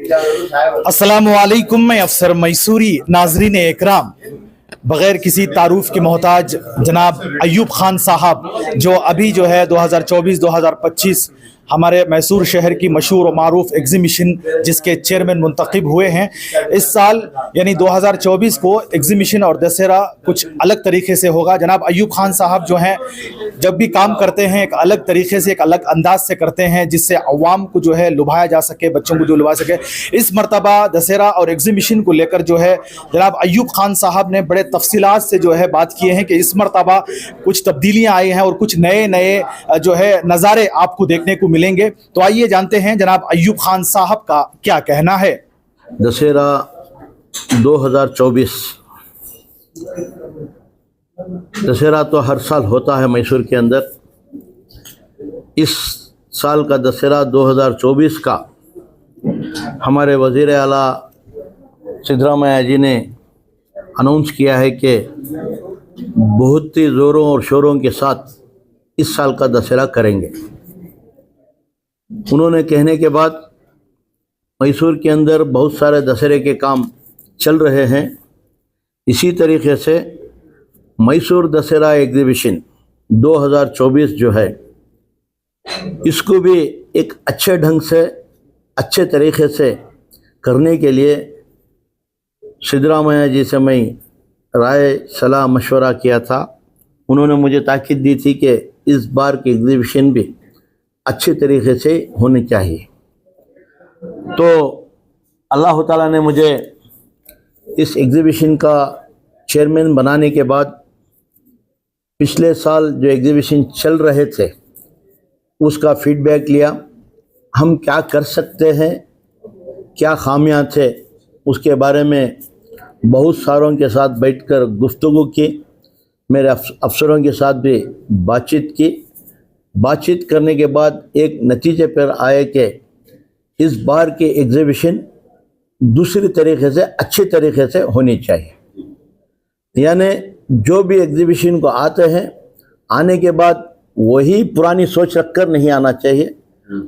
अस्सलामु अलैकुम, मैं अफसर मैसूरी। नाजरीन इकराम, बगैर किसी तारुफ के मोहताज जनाब अयूब खान साहब जो अभी जो है 2024-2025 हमारे मैसूर शहर की मशहूर और मारूफ एग्जीबिशन जिसके चेयरमैन मुंतखब हुए हैं। इस साल यानी 2024 को एग्जीबिशन और दशहरा कुछ अलग तरीके से होगा। जनाब अयूब खान साहब जो हैं जब भी काम करते हैं एक अलग तरीके से, एक अलग अंदाज से करते हैं जिससे अवाम को जो है लुभाया जा सके, बच्चों को जो लुभा सके। इस मरतबा दशहरा और एग्जीबिशन को लेकर जो है जनाब अयूब खान साहब ने बड़े तफसीलात से जो है बात किए हैं कि इस मरतबा कुछ तब्दीलियाँ आई हैं और कुछ नए नए जो है नज़ारे आपको देखने को मिलेंगे। तो आइए जानते हैं जनाब अयूब खान साहब का क्या कहना है। दशहरा 2024 दशहरा तो हर साल होता है मैसूर के अंदर। इस साल का दशहरा 2024 का हमारे वज़ीर आला सिद्धरामैया जी ने अनाउंस किया है कि बहुत ही ज़ोरों और शोरों के साथ इस साल का दशहरा करेंगे। उन्होंने कहने के बाद मैसूर के अंदर बहुत सारे दशहरे के काम चल रहे हैं। इसी तरीके से मैसूर दशहरा एग्जीबिशन 2024 जो है इसको भी एक अच्छे ढंग से, अच्छे तरीके से करने के लिए सिद्धरामैया जी से मैं राय सलाह मशवरा किया था। उन्होंने मुझे ताकीद दी थी कि इस बार की एग्जीबिशन भी अच्छे तरीके से होनी चाहिए। तो अल्लाह ताला ने मुझे इस एग्जीबिशन का चेयरमैन बनाने के बाद पिछले साल जो एग्जीबिशन चल रहे थे उसका फीडबैक लिया। हम क्या कर सकते हैं, क्या खामियां थे, उसके बारे में बहुत सारों के साथ बैठकर गुफ्तगू की। मेरे अफसरों के साथ भी बातचीत की। बातचीत करने के बाद एक नतीजे पर आए कि इस बार की एग्जीबिशन दूसरी तरीके से, अच्छे तरीके से होनी चाहिए। यानी जो भी एग्जीबिशन को आते हैं, आने के बाद वही पुरानी सोच रखकर नहीं आना चाहिए।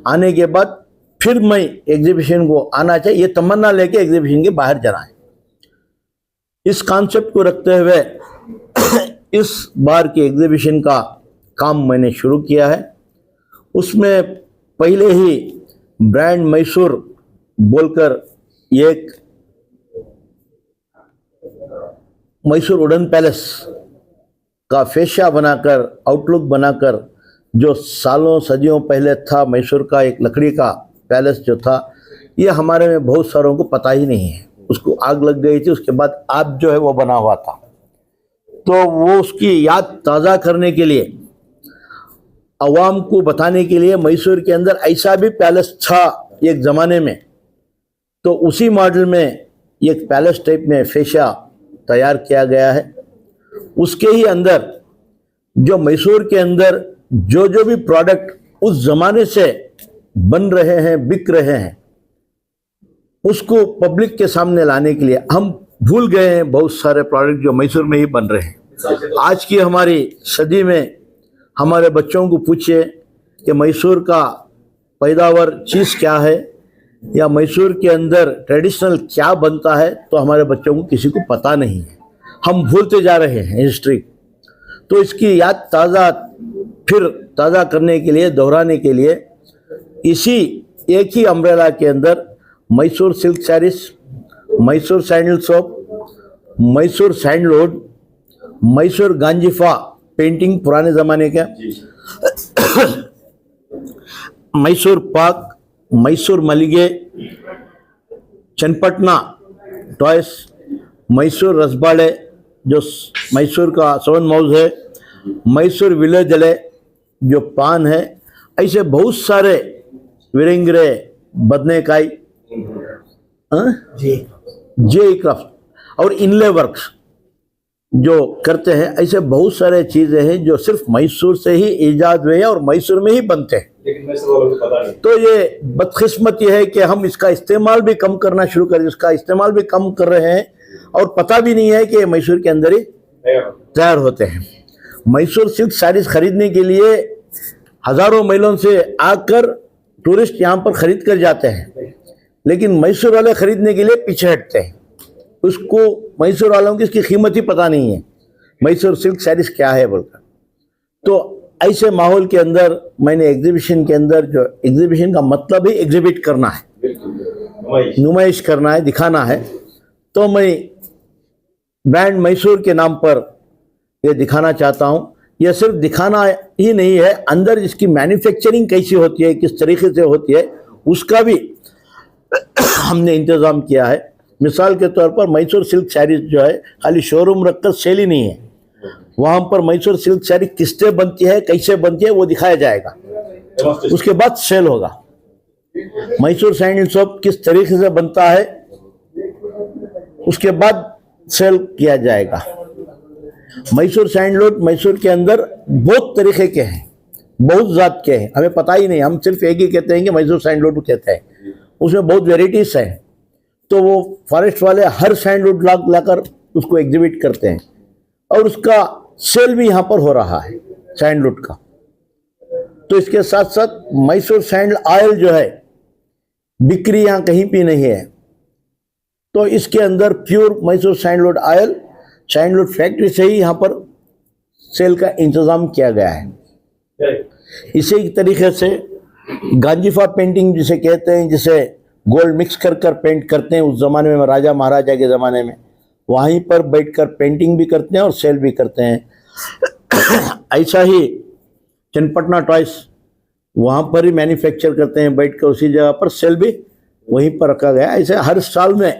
आने के बाद फिर मैं एग्जीबिशन को आना चाहिए, ये तमन्ना लेके एग्जीबिशन के बाहर जाना है। इस कॉन्सेप्ट को रखते हुए इस बार की एग्जीबिशन का काम मैंने शुरू किया है। उसमें पहले ही ब्रांड मैसूर बोलकर एक मैसूर वुडन पैलेस का फेशिया बनाकर, आउटलुक बनाकर, जो सालों सदियों पहले था मैसूर का एक लकड़ी का पैलेस जो था, ये हमारे में बहुत सारों को पता ही नहीं है। उसको आग लग गई थी, उसके बाद आप जो है वो बना हुआ था। तो वो उसकी याद ताज़ा करने के लिए, अवाम को बताने के लिए मैसूर के अंदर ऐसा भी पैलेस था एक ज़माने में, तो उसी मॉडल में एक पैलेस टाइप में फेशिया तैयार किया गया है। उसके ही अंदर जो मैसूर के अंदर जो जो भी प्रोडक्ट उस ज़माने से बन रहे हैं, बिक रहे हैं, उसको पब्लिक के सामने लाने के लिए हम भूल गए हैं बहुत सारे प्रोडक्ट जो मैसूर में ही बन रहे हैं। आज की हमारी सदी में हमारे बच्चों को पूछिए कि मैसूर का पैदावार चीज़ क्या है या मैसूर के अंदर ट्रेडिशनल क्या बनता है, तो हमारे बच्चों को किसी को पता नहीं है। हम भूलते जा रहे हैं हिस्ट्री। तो इसकी याद फिर ताज़ा करने के लिए, दोहराने के लिए इसी एक ही अम्ब्रेला के अंदर Mysore silk sarees, Mysore sandal soap, Mysore sandalwood, Mysore Ganjifa painting पुराने ज़माने का, मैसूर पाक, मैसूर मलिगे, चनपटना टॉयस, मैसूर रसबाड़े जो मैसूर का सवन माउस है, मैसूर विलेजले जो पान है, ऐसे बहुत सारे विरेंगरे, बदनेकाई, जे क्राफ्ट और इनले वर्क्स जो करते हैं। ऐसे बहुत सारे चीज़ें हैं जो सिर्फ मैसूर से ही ईजाद हुए हैं और मैसूर में ही बनते हैं। तो ये बदकिस्मती है कि हम इसका इस्तेमाल भी कम करना शुरू कर, इसका इस्तेमाल भी कम कर रहे हैं और पता भी नहीं है कि मैसूर के अंदर ही तैयार होते हैं। मैसूर सिल्क साड़ीज खरीदने के लिए हज़ारों मीलों से आकर टूरिस्ट यहाँ पर ख़रीद कर जाते हैं, लेकिन मैसूर वाले खरीदने के लिए पीछे हटते हैं। उसको मैसूर वालों की इसकी कीमत ही पता नहीं है, मैसूर सिल्क सैरीज क्या है बोलकर। तो ऐसे माहौल के अंदर मैंने एग्जीबिशन के अंदर, जो एग्जीबिशन का मतलब ही एग्जिबिट करना है, नुमाइश करना है, दिखाना है, तो मैं ब्रांड मैसूर के नाम पर ये दिखाना चाहता हूँ। यह सिर्फ दिखाना ही नहीं है, अंदर इसकी मैन्युफैक्चरिंग कैसी होती है, किस तरीके से होती है, उसका भी हमने इंतज़ाम किया है। मिसाल के तौर पर मैसूर सिल्क सैरीज जो है खाली शोरूम रखकर सेल ही नहीं है, वहाँ पर मैसूर सिल्क सैरी किससे बनती है, कैसे बनती है, वो दिखाया जाएगा। उसके बाद सेल होगा। मैसूर सैंडल सोप किस तरीके से बनता है, उसके बाद सेल किया जाएगा। मैसूर सैंडलवुड मैसूर के अंदर बहुत तरीके के हैं, बहुत जात के हैं, हमें पता ही नहीं, हम सिर्फ एक ही कहते हैं कि मैसूर सैंडलवुड कहते हैं। उसमें बहुत वेराइटीज हैं, तो वो फॉरेस्ट वाले हर सैंडलवुड लाकर उसको एग्जिबिट करते हैं, और उसका सेल भी यहाँ पर हो रहा है सैंडलवुड का। तो इसके साथ साथ मैसूर सैंडल ऑयल जो है बिक्री यहाँ कहीं भी नहीं है, तो इसके अंदर pure Mysore sandalwood oil sandalwood factory से ही यहाँ पर सेल का इंतज़ाम किया गया है। इसी तरीके से गांजीफा पेंटिंग जिसे कहते हैं, जिसे गोल्ड मिक्स कर कर पेंट करते हैं, उस ज़माने में राजा महाराजा के ज़माने में वहीं पर बैठकर पेंटिंग भी करते हैं और सेल भी करते हैं। ऐसा ही चन्नपटना टॉयस, वहाँ पर ही मैन्युफैक्चर करते हैं बैठ कर, उसी जगह पर सेल भी वहीं पर रखा गया। ऐसे हर साल में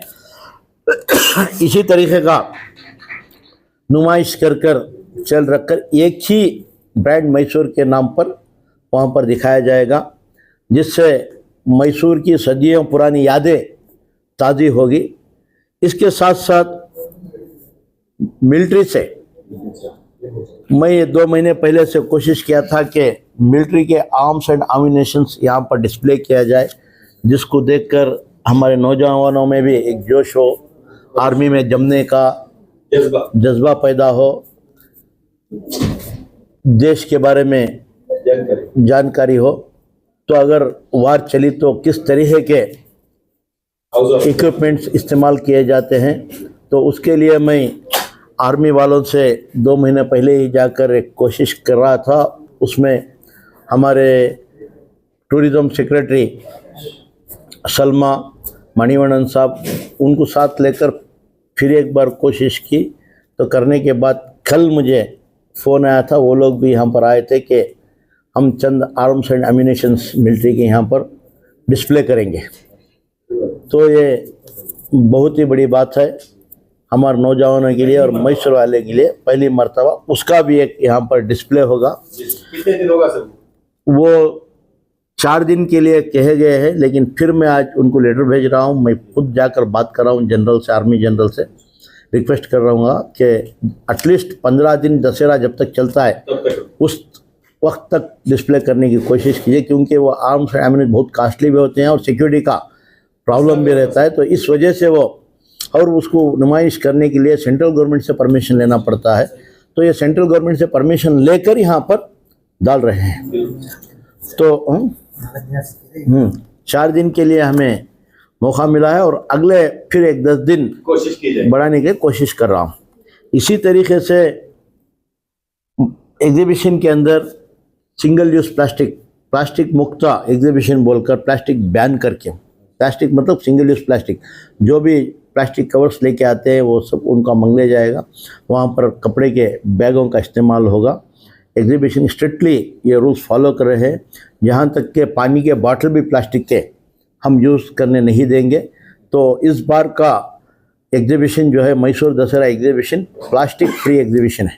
इसी तरीके का नुमाइश कर कर सेल रखकर एक ही ब्रांड मैसूर के नाम पर वहाँ पर दिखाया जाएगा, जिससे मैसूर की सदियों पुरानी यादें ताज़ी होगी। इसके साथ साथ मिलिट्री से मैं ये 2 महीने पहले से कोशिश किया था कि मिलिट्री के आर्म्स एंड एम्यूनिशंस यहाँ पर डिस्प्ले किया जाए, जिसको देखकर हमारे नौजवानों में भी एक जोश हो, आर्मी में जमने का जज्बा पैदा हो, देश के बारे में जानकारी हो। तो अगर वार चली तो किस तरीके के इक्विपमेंट्स इस्तेमाल किए जाते हैं, तो उसके लिए मैं आर्मी वालों से 2 महीने पहले ही जाकर एक कोशिश कर रहा था। उसमें हमारे टूरिज़्म सेक्रेटरी सलमा मणिवणन साहब, उनको साथ लेकर फिर एक बार कोशिश की, तो करने के बाद कल मुझे फ़ोन आया था, वो लोग भी यहाँ पर आए थे कि हम चंद आर्म्स एंड एम्यूनिशंस मिलिट्री के यहाँ पर डिस्प्ले करेंगे। तो ये बहुत ही बड़ी बात है हमारे नौजवानों के लिए और मैसूर वाले के लिए, पहली मर्तबा उसका भी एक यहाँ पर डिस्प्ले होगा। कितने दिन होगा सर? वो 4 दिन के लिए कहे गए हैं, लेकिन फिर मैं आज उनको लेटर भेज रहा हूँ। मैं खुद जाकर बात कर रहा हूँ जनरल से, आर्मी जनरल से रिक्वेस्ट कर रहा हूँ कि एटलीस्ट 15 दिन दशहरा जब तक चलता है उस वक्त तक डिस्प्ले करने की कोशिश कीजिए, क्योंकि वो आर्म्स एंड एम्यूनिशन बहुत कास्टली भी होते हैं और सिक्योरिटी का प्रॉब्लम भी रहता है। तो इस वजह से वो, और उसको नुमाइश करने के लिए सेंट्रल गवर्नमेंट से परमिशन लेना पड़ता है, तो ये सेंट्रल गवर्नमेंट से परमिशन लेकर यहाँ पर डाल रहे हैं। तो 4 दिन के लिए हमें मौका मिला है, और अगले फिर एक 10 दिन कोशिश की जाए बढ़ाने की कोशिश कर रहा हूँ। इसी तरीके से एग्जीबिशन के अंदर सिंगल यूज़ प्लास्टिक मुक्त एग्जीबिशन बोलकर प्लास्टिक बैन करके, प्लास्टिक मतलब सिंगल यूज़ प्लास्टिक, जो भी प्लास्टिक कवर्स लेके आते हैं वो सब उनका मंगले जाएगा। वहाँ पर कपड़े के बैगों का इस्तेमाल होगा। एग्जीबिशन स्ट्रिक्टली ये रूल्स फॉलो कर रहे हैं, यहाँ तक के पानी के बॉटल भी प्लास्टिक के हम यूज़ करने नहीं देंगे। तो इस बार का एग्जीबिशन जो है Mysore Dussehra exhibition plastic free exhibition है,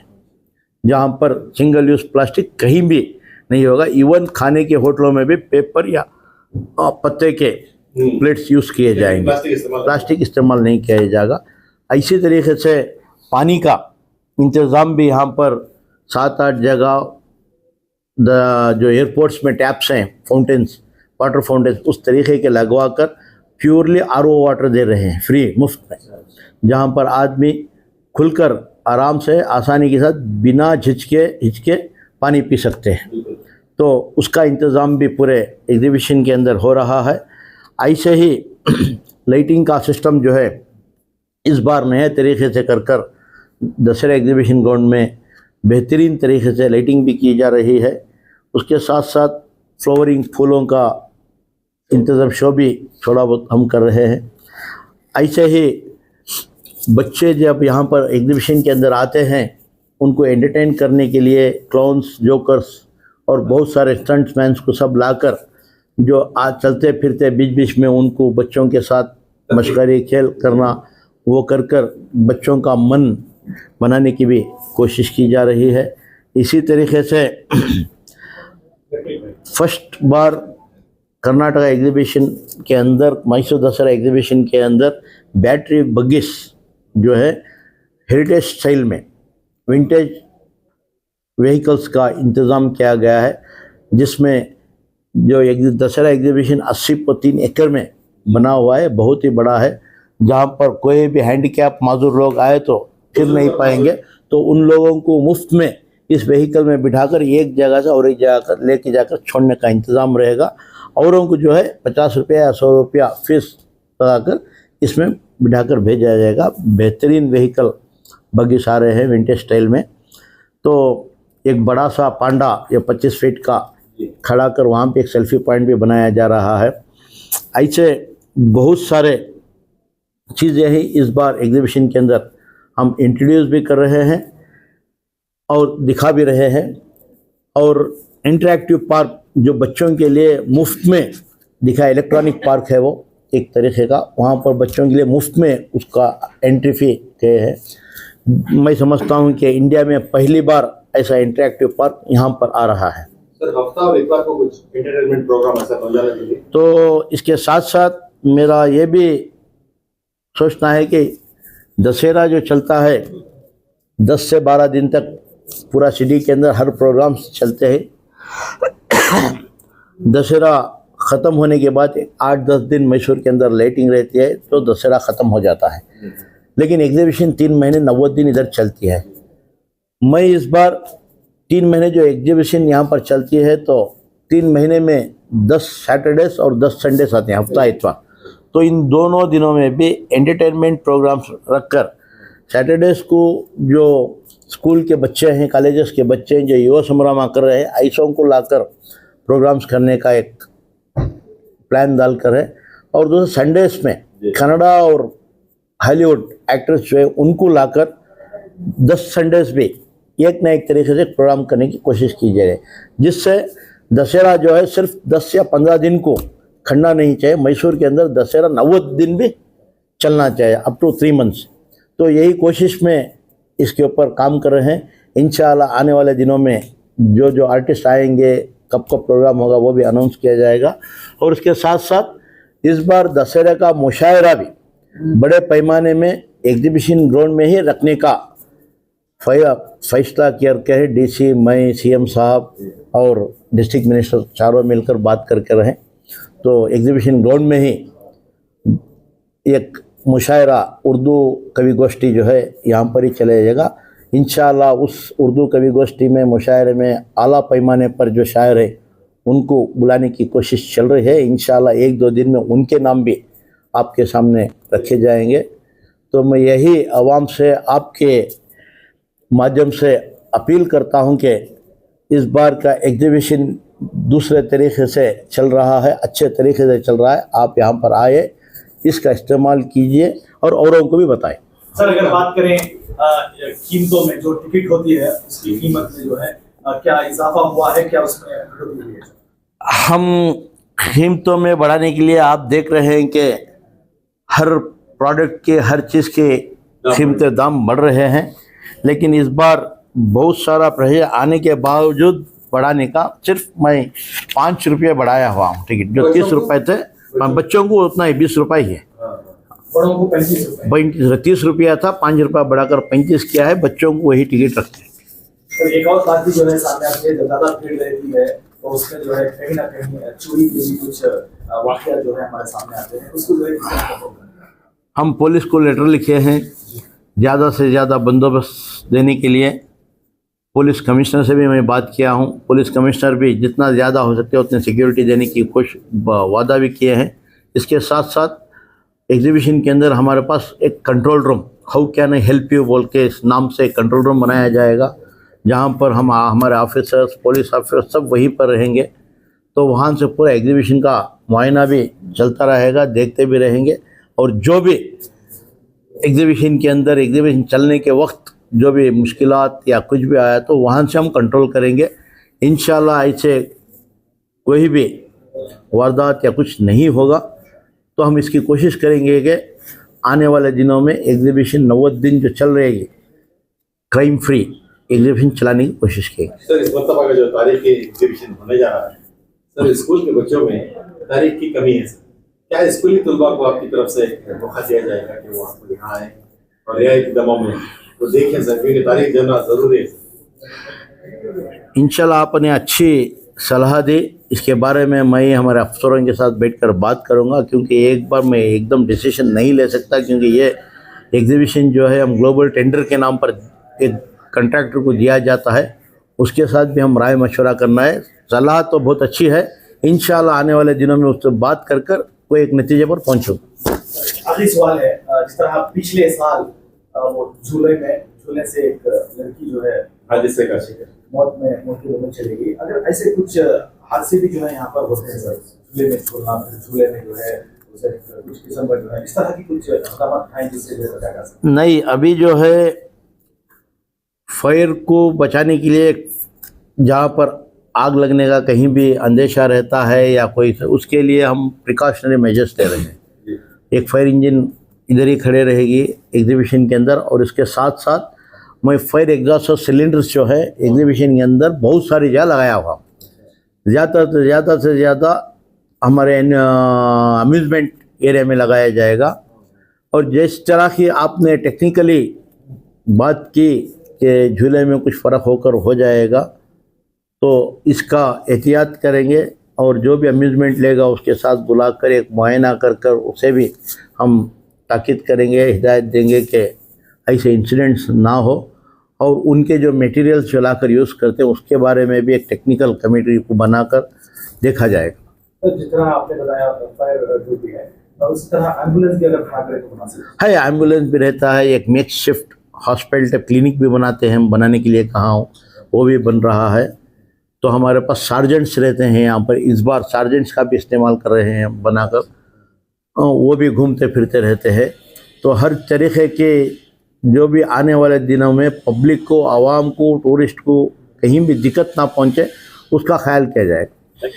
जहाँ पर सिंगल यूज़ प्लास्टिक कहीं भी नहीं होगा। इवन खाने के होटलों में भी पेपर या पत्ते के प्लेट्स यूज़ किए जाएंगे, प्लास्टिक इस्तेमाल नहीं किया जाएगा। इसी तरीके से पानी का इंतज़ाम भी यहाँ पर 7-8 जगह जो एयरपोर्ट्स में टैप्स हैं, फाउंटेन्स, वाटर फाउंटेन्स, उस तरीके के लगवा कर प्योरली RO वाटर दे रहे हैं फ्री, मुफ्त में, जहाँ पर आदमी खुलकर आराम से आसानी के साथ बिना हिचके पानी पी सकते हैं। तो उसका इंतज़ाम भी पूरे एग्जीबिशन के अंदर हो रहा है। ऐसे ही लाइटिंग का सिस्टम जो है इस बार नए तरीके से कर दशहरा एग्जीबिशन ग्राउंड में बेहतरीन तरीके से लाइटिंग भी की जा रही है। उसके साथ साथ फ्लावरिंग फूलों का इंतज़ाम शो भी थोड़ा बहुत हम कर रहे हैं। ऐसे ही बच्चे जब यहाँ पर एग्जीबिशन के अंदर आते हैं उनको एंटरटेन करने के लिए क्लाउन्स, जोकर्स और बहुत सारे स्टंट्समैन्स को सब लाकर जो आज चलते फिरते बीच बीच में उनको बच्चों के साथ मशकरी खेल करना वो कर बच्चों का मन बनाने की भी कोशिश की जा रही है। इसी तरीके से फर्स्ट बार कर्नाटका एग्जीबिशन के अंदर, मैसूर दशहरा एग्जीबिशन के अंदर बैटरी बग्गिस जो है हेरिटेज स्टाइल में विंटेज व्हीकल्स का इंतज़ाम किया गया है, जिसमें जो दशहरा एग्जीबिशन 80.3 एकड़ में बना हुआ है, बहुत ही बड़ा है। जहाँ पर कोई भी हैंडीकैप माजूर लोग आए तो फिर नहीं पाएंगे, तो उन लोगों को मुफ्त में इस व्हीकल में बिठाकर एक जगह से और एक जगह कर लेके जाकर छोड़ने का इंतज़ाम रहेगा। औरों को जो है 50 रुपया या 100 रुपया फीस लगाकर इसमें बिठाकर भेजा जाएगा। बेहतरीन व्हीकल बग्गिस आ रहे हैं विंटेज स्टाइल में। तो एक बड़ा सा पांडा या 25 फीट का खड़ा कर वहाँ पे एक सेल्फी पॉइंट भी बनाया जा रहा है। ऐसे बहुत सारे चीज़ें ही इस बार एग्जीबिशन के अंदर हम इंट्रोड्यूस भी कर रहे हैं और दिखा भी रहे हैं। और इंटरेक्टिव पार्क जो बच्चों के लिए मुफ्त में दिखा, इलेक्ट्रॉनिक पार्क है वो एक तरीके का, वहाँ पर बच्चों के लिए मुफ्त में उसका एंट्री फी तय है। मैं समझता हूँ कि इंडिया में पहली बार ऐसा इंटरेक्टिव पार्क यहाँ पर आ रहा है। सर, हफ्ता और इतवार को कुछ एंटरटेनमेंट प्रोग्राम ऐसा नौजवानों के लिए? तो इसके साथ साथ मेरा ये भी सोचना है कि दशहरा जो चलता है 10 से 12 दिन तक पूरा सिटी के अंदर हर प्रोग्राम चलते हैं। दशहरा ख़त्म होने के बाद 8-10 दिन मैसूर के अंदर लाइटिंग रहती है, तो दशहरा ख़त्म हो जाता है। लेकिन एग्जीबिशन 3 महीने 90 दिन इधर चलती है। मैं इस बार 3 महीने जो एग्जीबिशन यहाँ पर चलती है, तो 3 महीने में 10 सैटरडेज और 10 संडेस आते हैं, हफ्ता इतवार। तो इन दोनों दिनों में भी एंटरटेनमेंट प्रोग्राम्स रखकर सैटरडेज को जो स्कूल के बच्चे हैं, कॉलेजेस के बच्चे हैं जो युवा समारोह कर रहे हैं, ऐसों को लाकर प्रोग्राम्स करने का एक प्लान डालकर है। और दूसरे संडेस में कन्नड़ा और हॉलीवुड एक्ट्रेस जो है उनको लाकर 10 संडेस भी एक न एक तरीके से प्रोग्राम करने की कोशिश की जा रही है, जिससे दशहरा जो है सिर्फ 10 या 15 दिन को खड़ना नहीं चाहिए। मैसूर के अंदर दशहरा 90 दिन भी चलना चाहिए, अप टू 3 मंथ्स। तो यही कोशिश में इसके ऊपर काम कर रहे हैं। इंशाल्लाह आने वाले दिनों में जो आर्टिस्ट आएंगे, कब कब प्रोग्राम होगा वो भी अनाउंस किया जाएगा। और उसके साथ साथ इस बार दशहरा का मुशायरा भी बड़े पैमाने में एग्जीबिशन ग्राउंड में ही रखने का फैसला किया है। डीसी, मैं, सीएम साहब और डिस्ट्रिक्ट मिनिस्टर चारों मिलकर बात करके रहे, तो एग्जीबिशन ग्राउंड में ही एक मुशायरा उर्दू कवि गोष्ठी जो है यहाँ पर ही चला जाएगा। इंशाल्लाह उस उर्दू कवि गोष्ठी में, मुशायरे में आला पैमाने पर जो शायर है उनको बुलाने की कोशिश चल रही है। इंशाल्लाह 1-2 दिन में उनके नाम भी आपके सामने रखे जाएंगे। तो मैं यही आवाम से आपके माध्यम से अपील करता हूं कि इस बार का एग्जीबिशन दूसरे तरीके से चल रहा है, अच्छे तरीके से चल रहा है। आप यहाँ पर आए, इसका इस्तेमाल कीजिए और औरों को भी बताएं। सर, अगर बात करें कीमतों में, जो टिकट होती है उसकी कीमत में जो है क्या इजाफा हुआ है, क्या उसमें वृद्धि हुई है? हम कीमतों में बढ़ाने के लिए आप देख रहे हैं कि हर प्रोडक्ट के, हर चीज़ के कीमतें दाम बढ़ रहे हैं, लेकिन इस बार बहुत सारा प्रेशर आने के बावजूद बढ़ाने का सिर्फ मैं 5 रुपये बढ़ाया हुआ हूँ टिकट। जो 30 रुपये थे, बच्चों को उतना ही 20 रुपये ही है, बड़ों को 35 रुपये। 30 रुपया था, 5 रुपया बढ़ाकर 35 किया है। बच्चों को वही टिकट रखते हैं। तो एक और बात भी जो है सामने आती है, जब ज़्यादा भीड़ रहती है तो उसमें जो है कहीं ना कहीं चोरी के भी कुछ वाक़या जो है हमारे सामने आते हैं, उसको जो है हम पुलिस को लेटर लिखे हैं ज़्यादा से ज़्यादा बंदोबस्त देने के लिए। पुलिस कमिश्नर से भी मैं बात किया हूं, पुलिस कमिश्नर भी जितना ज़्यादा हो सकते उतनी सिक्योरिटी देने की वादा भी किए हैं। इसके साथ साथ एग्जीबिशन के अंदर हमारे पास एक control room, how can I help you बोल के इस नाम से कंट्रोल रूम बनाया जाएगा, जहाँ पर हम हमारे ऑफिसर्स, पुलिस ऑफिसर सब वहीं पर रहेंगे। तो वहाँ से पूरा एग्जीबिशन का मुआयना भी चलता रहेगा, देखते भी रहेंगे, और जो भी एग्जीबिशन के अंदर एग्जीबिशन चलने के वक्त जो भी मुश्किलात या कुछ भी आया तो वहाँ से हम कंट्रोल करेंगे। इंशाल्लाह ऐसे कोई भी वारदात या कुछ नहीं होगा। तो हम इसकी कोशिश करेंगे कि आने वाले दिनों में एग्जीबिशन 90 दिन जो चल रहेगी क्राइम फ्री एग्जीबिशन चलाने की कोशिश करेंगे। सर, इस मरतबा का जो तारीख की एग्जीबिशन होने जा रहा है, सर स्कूल के बच्चों में तारीख की कमी है, क्या स्कूली तलबा को आपकी तरफ से मौका दिया जाएगा कि वो आपको दिखाएं और रियायती दामों में तो देखें सर, क्योंकि तारीख जानना जरूरी है। इंशाल्लाह आपने अच्छी सलाह दी, इसके बारे में मैं हमारे अफसरों के साथ बैठकर बात करूंगा, क्योंकि एक बार मैं एकदम डिसीजन नहीं ले सकता, क्योंकि ये एग्जीबिशन जो है हम ग्लोबल टेंडर के नाम पर एक कंट्रैक्टर को दिया जाता है, उसके साथ भी हम राय मशवरा करना है। सलाह तो बहुत अच्छी है, इंशाल्लाह आने वाले दिनों में उससे बात कर कर कोई एक नतीजे पर पहुँचूँगा। आखिरी सवाल है, जिस तरह पिछले साल वो झूले से एक लड़की जो है हादसे का शिकार मौत के मुंह में चली गई, अगर ऐसे कुछ हादसे भी जो है यहाँ पर होते हैं सर, झूले में छोड़ना, झूले में जो है उसे कुछ किस्म का जो है इस तरह की कुछ इक़दाम उठाएं जिससे जो बचा जा सके? नहीं, अभी जो है फायर को बचाने के लिए जहाँ पर आग लगने का कहीं भी अंदेशा रहता है या कोई, उसके लिए हम प्रिकॉशनरी मेजर्स ले रहे हैं। एक फायर इंजन इधर ही खड़े रहेगी एग्जीबिशन के अंदर, और इसके साथ साथ मैं फायर एग्जॉस्ट सिलेंडर्स जो है एग्जीबिशन के अंदर बहुत सारी जगह लगाया हुआ, ज़्यादा से ज़्यादा हमारे अम्यूज़मेंट एरिया में लगाया जाएगा। और जिस तरह की आपने टेक्निकली बात की कि झूले में कुछ फ़र्क होकर हो जाएगा, तो इसका एहतियात करेंगे, और जो भी अम्यूज़मेंट लेगा उसके साथ बुलाकर एक मुआयना कर कर उसे भी हम ताकीद करेंगे, हिदायत देंगे कि ऐसे इंसिडेंट्स ना हो, और उनके जो मटेरियल्स चलाकर यूज़ करते हैं उसके बारे में भी एक टेक्निकल कमेटी को बनाकर देखा जाएगा। तो जिस तरह आपने बताया फायर ड्यूटी है, और उसी तरह एम्बुलेंस भी अगर खड़ा करें तो बना सकते है, एम्बुलेंस भी रहता है, एक मेकशिफ्ट हॉस्पिटल टाइप क्लिनिक भी बनाते हैं, हम बनाने के लिए कहा हूँ, वो भी बन रहा है। तो हमारे पास सार्जेंट्स रहते हैं यहाँ पर, इस बार सार्जेंट्स का भी इस्तेमाल कर रहे हैं बनाकर, वो भी घूमते फिरते रहते हैं। तो हर तरीक़े के जो भी आने वाले दिनों में पब्लिक को, आवाम को, टूरिस्ट को कहीं भी दिक्कत ना पहुँचे उसका ख्याल किया जाएगा।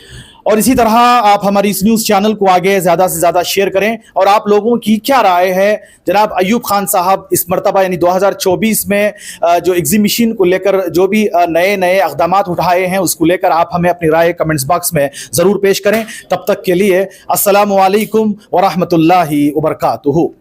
और इसी तरह आप हमारी इस न्यूज़ चैनल को आगे ज़्यादा से ज़्यादा शेयर करें। और आप लोगों की क्या राय है जनाब अय्यूब खान साहब इस मरतबा यानी 2024 में जो एग्जीबिशन को लेकर जो भी नए नए इक़दाम उठाए हैं उसको लेकर आप हमें अपनी राय कमेंट्स बॉक्स में ज़रूर पेश करें। तब तक के लिए अस्सलामु अलैकुम व रहमतुल्लाहि व बरकातुहू।